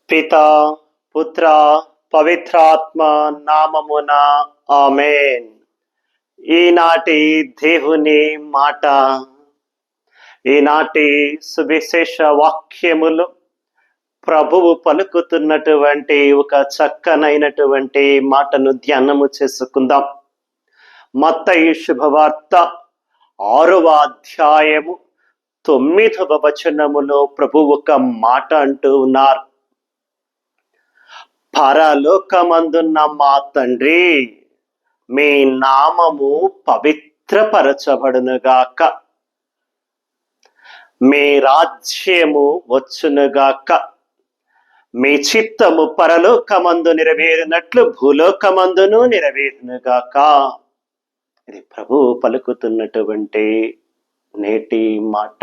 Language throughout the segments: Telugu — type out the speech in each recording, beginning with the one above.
పితా పుత్ర పవిత్రాత్మ నామమున ఆమేన్. ఈనాటి దేవుని మాట, ఈనాటి సువిశేష వాక్యములు ప్రభువు పలుకుతున్నటువంటి ఒక చక్కనైనటువంటి మాటను ధ్యానము చేసుకుందాం. మత్తయి శుభవార్త 6వ అధ్యాయము 9వ వచనములో ప్రభు ఒక మాట అంటూ ఉన్నారు. పరలోకమందున్న మా తండ్రి, మీ నామము పవిత్రపరచబడునుగాక, మీ రాజ్యము వచ్చునుగాక, మీ చిత్తము పరలోకమందు నెరవేరినట్లు భూలోకమందును నెరవేరునుగాక. ఇది ప్రభువు పలుకుతున్నటువంటి నేటి మాట.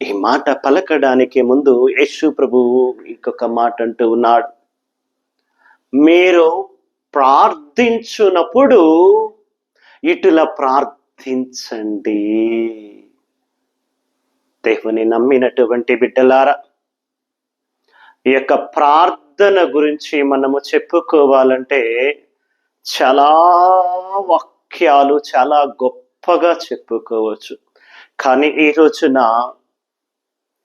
ఈ మాట పలకడానికి ముందు యేసు ప్రభువు ఇంకొక మాట అంటూ ఉన్నాడు. మీరు ప్రార్థించునప్పుడు ఇటులా ప్రార్థించండి. దేవుని నమ్మినటువంటి బిడ్డలారా, ఈ యొక్క ప్రార్థన గురించి మనము చెప్పుకోవాలంటే చాలా వాక్యాలు చాలా గొప్పగా చెప్పుకోవచ్చు. కానీ ఈ రోజున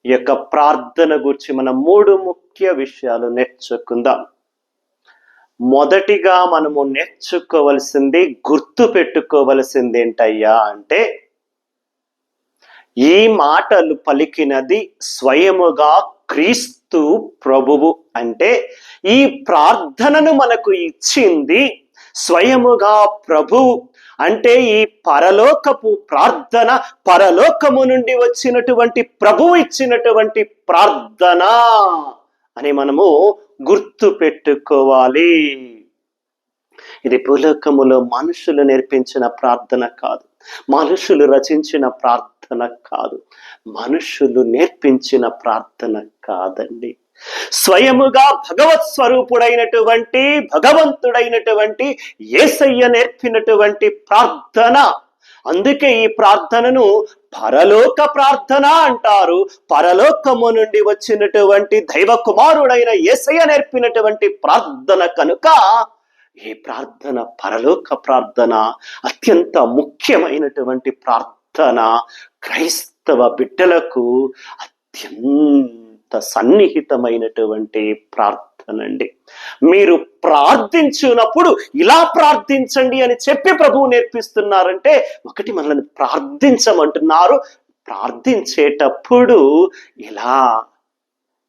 ఈ యొక్క ప్రార్థన గురించి మనం 3 ముఖ్య విషయాలు నేర్చుకుందాం. మొదటిగా మనము నేర్చుకోవలసింది, గుర్తు పెట్టుకోవలసింది ఏంటయ్యా అంటే, ఈ మాటలు పలికినది స్వయముగా క్రీస్తు ప్రభువు. అంటే ఈ ప్రార్థనను మనకు ఇచ్చింది స్వయముగా ప్రభువు. అంటే ఈ పరలోకపు ప్రార్థన పరలోకము నుండి వచ్చినటువంటి ప్రభువు ఇచ్చినటువంటి ప్రార్థన అని మనము గుర్తు పెట్టుకోవాలి. ఇది భూలోకములో మనుషులు నేర్పించిన ప్రార్థన కాదు, మనుషులు రచించిన ప్రార్థన కాదు, మనుషులు నేర్పించిన ప్రార్థన కాదండి. స్వయముగా భగవత్ స్వరూపుడైనటువంటి భగవంతుడైనటువంటి యేసయ్య నేర్పినటువంటి ప్రార్థన. అందుకే ఈ ప్రార్థనను పరలోక ప్రార్థన అంటారు. పరలోకము నుండి వచ్చినటువంటి దైవ కుమారుడైన యేసయ్య నేర్పినటువంటి ప్రార్థన కనుక ఈ ప్రార్థన పరలోక ప్రార్థన, అత్యంత ముఖ్యమైనటువంటి ప్రార్థన. క్రైస్తవ బిడ్డలకు అత్యంత సన్నిహితమైనటువంటి ప్రార్థన అండి. మీరు ప్రార్థించినప్పుడు ఇలా ప్రార్థించండి అని చెప్పి ప్రభువు నేర్పిస్తున్నారంటే, ఒకటి మనల్ని ప్రార్థించమంటున్నారు. ప్రార్థించేటప్పుడు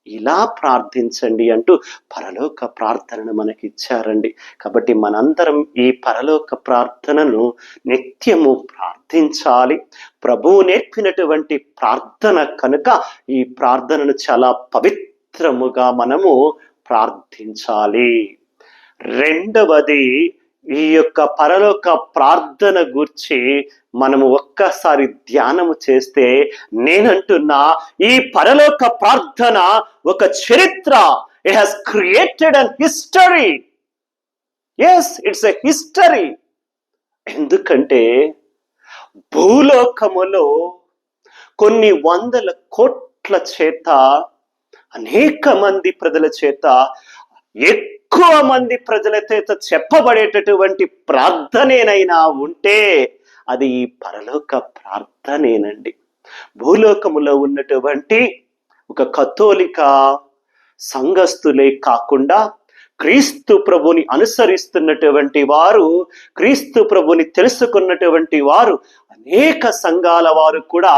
ఇలా ప్రార్థించండి అంటూ పరలోక ప్రార్థనను మనకి ఇచ్చారండి. కాబట్టి మనందరం ఈ పరలోక ప్రార్థనను నిత్యము ప్రార్థించాలి. ప్రభువు నేర్పినటువంటి ప్రార్థన కనుక ఈ ప్రార్థనను చాలా పవిత్రముగా మనము ప్రార్థించాలి. రెండవది, ఈ యొక్క పరలోక ప్రార్థన గురించి మనము ఒక్కసారి ధ్యానము చేస్తే, నేనంటున్నా ఈ పరలోక ప్రార్థన ఒక చరిత్ర. It has created an history. Yes, it's a history. ఎందుకంటే భూలోకములో కొన్ని వందల కోట్ల చేత, అనేక మంది ప్రజల చేత, ఎక్కువ మంది ప్రజల చేత చెప్పబడేటటువంటి ప్రార్థనేనైనా ఉంటే అది ఈ పరలోక ప్రార్థనేనండి. భూలోకములో ఉన్నటువంటి ఒక కథోలిక సంఘస్థులే కాకుండా క్రీస్తు ప్రభుని అనుసరిస్తున్నటువంటి వారు, క్రీస్తు ప్రభుని తెలుసుకున్నటువంటి వారు, అనేక సంఘాల వారు కూడా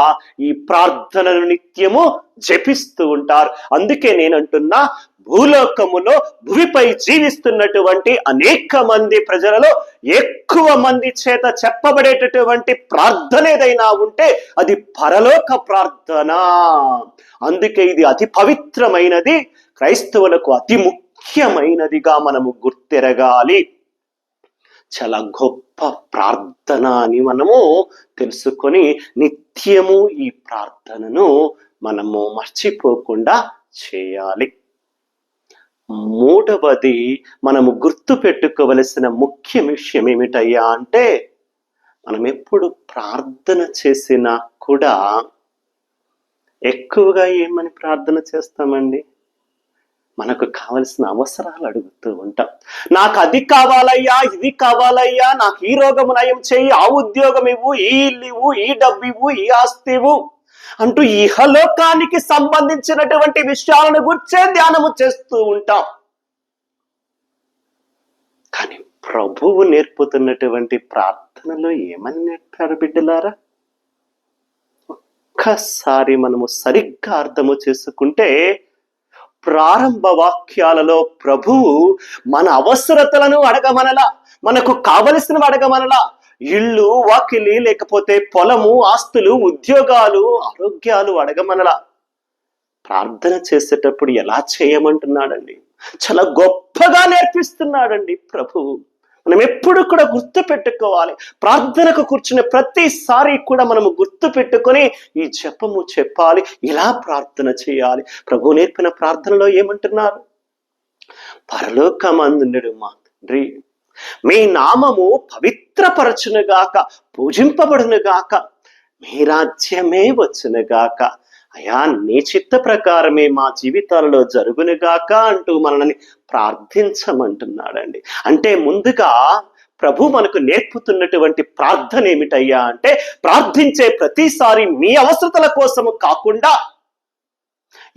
ఈ ప్రార్థనను నిత్యము జపిస్తూ ఉంటారు. అందుకే నేనంటున్నా, భూలోకములో భూమిపై జీవిస్తున్నటువంటి అనేక మంది ప్రజలలో ఎక్కువ మంది చేత చెప్పబడేటటువంటి ప్రార్థన ఏదైనా ఉంటే అది పరలోక ప్రార్థన. అందుకే ఇది అతి పవిత్రమైనది, క్రైస్తవులకు అతి ముఖ్యమైనదిగా మనము గుర్తెరగాలి. చాలా గొప్ప ప్రార్థన అని మనము తెలుసుకొని నిత్యము ఈ ప్రార్థనను మనము మర్చిపోకుండా చేయాలి. మూడవది, మనము గుర్తు పెట్టుకోవలసిన ముఖ్య విషయం ఏమిటయ్యా అంటే, మనం ఎప్పుడు ప్రార్థన చేసినా కూడా ఎక్కువగా ఏమని ప్రార్థన చేస్తామండి? మనకు కావలసిన అవసరాలు అడుగుతూ ఉంటాం. నాకు అది కావాలయ్యా, ఇది కావాలయ్యా, నాకు ఈ రోగము నయం చేయి, ఆ ఉద్యోగం ఇవ్వు, ఈ ఇల్లు ఇవ్వు, ఈ డబ్బు ఇవ్వు, ఈ ఆస్తి ఇవ్వు అంటూ ఇహలోకానికి సంబంధించినటువంటి విషయాలను గురించే ధ్యానము చేస్తూ ఉంటాం. కానీ ప్రభువు నేర్పుతున్నటువంటి ప్రార్థనలో ఏమని నేర్పారు బిడ్డలారా? ఒక్కసారి మనము సరిగ్గా అర్థము చేసుకుంటే ప్రారంభ వాక్యాలలో ప్రభువు మన అవసరతలను అడగమనలా, మనకు కావలసినవి అడగమనలా. ఇళ్ళు, వాకిలి, లేకపోతే పొలము, ఆస్తులు, ఉద్యోగాలు, ఆరోగ్యాలు అడగమనలా. ప్రార్థన చేసేటప్పుడు ఎలా చేయమంటున్నాడండి? చాలా గొప్పగా నేర్పిస్తున్నాడండి ప్రభువు. మనం ఎప్పుడు కూడా గుర్తు పెట్టుకోవాలి. ప్రార్థనకు కూర్చునే ప్రతిసారి కూడా మనము గుర్తు పెట్టుకొని ఈ జపము చెప్పాలి, ఇలా ప్రార్థన చేయాలి. ప్రభు నేర్పిన ప్రార్థనలో ఏమంటున్నారు? పరలోకమందుండు మా తండ్రి, మీ నామము పవిత్రపరచునుగాక, పూజింపబడునుగాక, మీ రాజ్యమే వచ్చునుగాక, అయా నీ చిత్త ప్రకారమే మా జీవితాలలో జరుగునుగాక అంటూ మనల్ని ప్రార్థించమంటున్నాడండి. అంటే ముందుగా ప్రభు మనకు నేర్పుతున్నటువంటి ప్రార్థన ఏమిటయ్యా అంటే, ప్రార్థించే ప్రతిసారి మీ అవసరతల కోసము కాకుండా,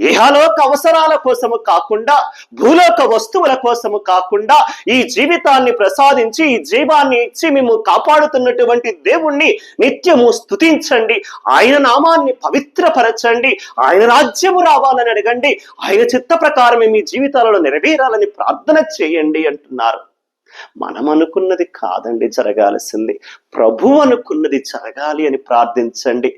ఇహలోక అవసరాల కోసము కాకుండా, భూలోక వస్తువుల కోసము కాకుండా, ఈ జీవితాన్ని ప్రసాదించి ఈ జీవాన్ని ఇచ్చి మేము కాపాడుతున్నటువంటి దేవుణ్ణి నిత్యము స్తుతించండి, ఆయన నామాన్ని పవిత్రపరచండి, ఆయన రాజ్యము రావాలని అడగండి, ఆయన చిత్త ప్రకారమే మీ జీవితాలలో నెరవేరాలని ప్రార్థన చేయండి అంటున్నారు. మనం అనుకున్నది కాదండి జరగాల్సింది, ప్రభు అనుకున్నది జరగాలి అని ప్రార్థించండి.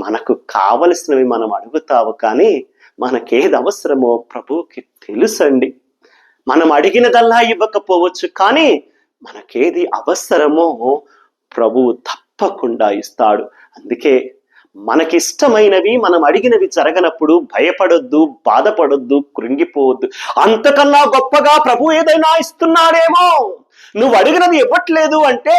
మనకు కావలసినవి మనం అడుగుతావు, కానీ మనకేది అవసరమో ప్రభువుకి తెలుసండి. మనం అడిగినదల్లా ఇవ్వకపోవచ్చు, కానీ మనకేది అవసరమో ప్రభువు తప్పకుండా ఇస్తాడు. అందుకే మనకిష్టమైనవి మనం అడిగినవి జరగనప్పుడు భయపడొద్దు, బాధపడొద్దు, కృంగిపోవద్దు. అంతకన్నా గొప్పగా ప్రభు ఏదైనా ఇస్తున్నాడేమో, నువ్వు అడిగినది ఇవ్వట్లేదు అంటే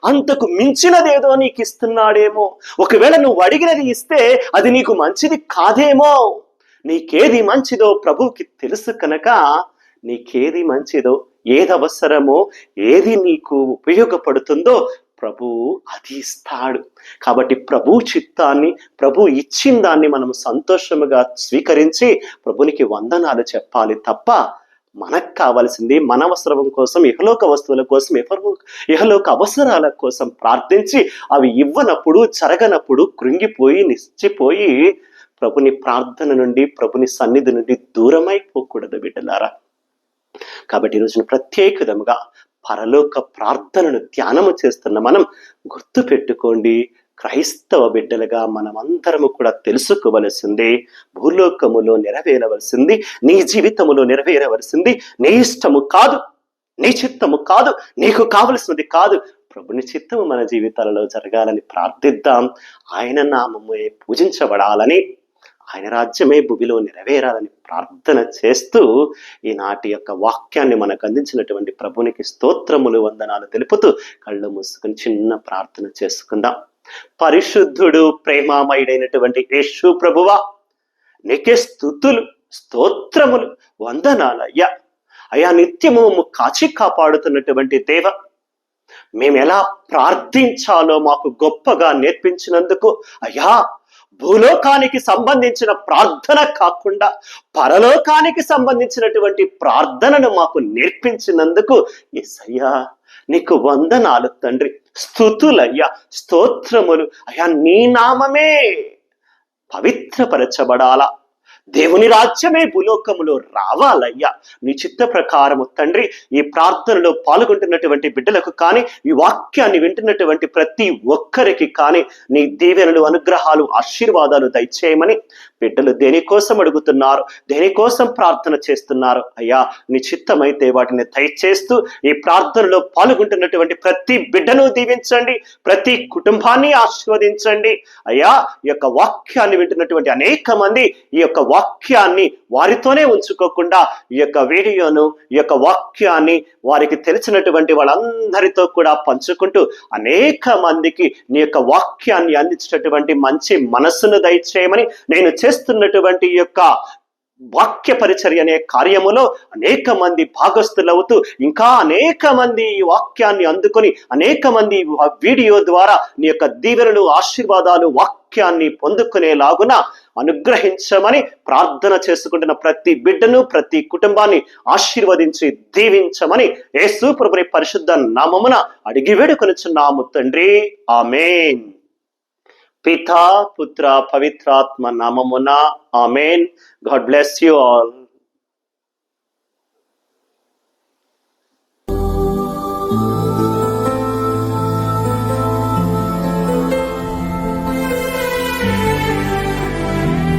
అంతకు మించినదేదో నీకు ఇస్తున్నాడేమో. ఒకవేళ నువ్వు అడిగినది ఇస్తే అది నీకు మంచిది కాదేమో. నీకేది మంచిదో ప్రభువుకి తెలుసు కనుక నీకేది మంచిదో, ఏది అవసరమో, ఏది నీకు ఉపయోగపడుతుందో ప్రభువు అది ఇస్తాడు. కాబట్టి ప్రభు చిత్తాన్ని, ప్రభు ఇచ్చిన దాన్ని మనం సంతోషముగా స్వీకరించి ప్రభునికి వందనాలు చెప్పాలి తప్ప, మనకు కావాల్సింది మన అవసరం కోసం, ఇహలోక వస్తువుల కోసం, ఇహలోక అవసరాల కోసం ప్రార్థించి అవి ఇవ్వనప్పుడు, జరగనప్పుడు కృంగిపోయి నిశ్చిపోయి ప్రభుని ప్రార్థన నుండి, ప్రభుని సన్నిధి నుండి దూరమైపోకూడదు బిడ్డలారా. కాబట్టి ఈరోజున ప్రత్యేకముగా పరలోక ప్రార్థనను ధ్యానము చేస్తున్న మనం గుర్తు పెట్టుకోండి, క్రైస్తవ బిడ్డలుగా మనమందరము కూడా తెలుసుకోవలసింది, భూలోకములో నెరవేరవలసింది, నీ జీవితములో నెరవేరవలసింది నీ ఇష్టము కాదు, నీ చిత్తము కాదు, నీకు కావలసినది కాదు, ప్రభుని చిత్తము మన జీవితాలలో జరగాలని ప్రార్థిద్దాం. ఆయన నామమే పూజించబడాలని, ఆయన రాజ్యమే భూమిలో నెరవేరాలని ప్రార్థన చేస్తూ ఈనాటి యొక్క వాక్యాన్ని మనకు అందించినటువంటి ప్రభునికి స్తోత్రములు, వందనాలు తెలుపుతూ కళ్ళు మూసుకుని చిన్న ప్రార్థన చేసుకుందాం. పరిశుద్ధుడు, ప్రేమామయుడైనటువంటి యేసు ప్రభువా, నీకే స్తుతులు, స్తోత్రములు, వందనాలయ్యా. అయ్యా, నిత్యము కాచి కాపాడుతున్నటువంటి దేవ, మేము ఎలా ప్రార్థించాలో మాకు గొప్పగా నేర్పించినందుకు అయ్యా, భూలోకానికి సంబంధించిన ప్రార్థన కాకుండా పరలోకానికి సంబంధించినటువంటి ప్రార్థనను మాకు నేర్పించినందుకు యేసయ్యా నీకు వందనాలు తండ్రి, స్తుతులయ్యా, స్తోత్రములు అయ్యా. నీ నామమే పవిత్రపరచబడాలా, దేవుని రాజ్యమే భూలోకములో రావాలయ్యా. నీ చిత్త ప్రకారము తండ్రి, ఈ ప్రార్థనలో పాల్గొంటున్నటువంటి బిడ్డలకు కానీ, ఈ వాక్యాన్ని వింటున్నటువంటి ప్రతి ఒక్కరికి కానీ నీ దీవెనలు, అనుగ్రహాలు, ఆశీర్వాదాలు దయచేయమని బిడ్డలు దేనికోసం అడుగుతున్నారు, దేనికోసం ప్రార్థన చేస్తున్నారు అయ్యా, నీ చిత్తమైతే వాటిని దయచేస్తూ ఈ ప్రార్థనలో పాల్గొంటున్నటువంటి ప్రతి బిడ్డను దీవించండి, ప్రతి కుటుంబాన్ని ఆశీర్వదించండి అయ్యా. ఈ యొక్క వాక్యాన్ని వింటున్నటువంటి అనేక మంది ఈ యొక్క వాక్యాన్ని వారితోనే ఉంచుకోకుండా ఈ యొక్క వీడియోను, ఈ యొక్క వాక్యాన్ని వారికి తెలిసినటువంటి వాళ్ళందరితో కూడా పంచుకుంటూ అనేక మందికి నీ యొక్క వాక్యాన్ని అందించేటటువంటి మంచి మనస్సును దయచేయమని, నేను చేస్తున్నటువంటి ఈ యొక్క వాక్య పరిచర్య అనే కార్యములో అనేక మంది భాగస్థులవుతూ ఇంకా అనేక మంది ఈ వాక్యాన్ని అందుకొని అనేక మంది వీడియో ద్వారా నీ యొక్క దీవెనలు, ఆశీర్వాదాలు, వాక్యాన్ని పొందుకునేలాగున అనుగ్రహించమని ప్రార్థన చేసుకుంటున్న ప్రతి బిడ్డను, ప్రతి కుటుంబాన్ని ఆశీర్వదించి దీవించమని యేసు ప్రభుని పరిశుద్ధ నామమున అడిగి వేడుకొనుచున్నాము తండ్రి. ఆమేన్. పితా, పుత్ర, పవిత్రాత్మ నామమున ఆమేన్. God bless you all.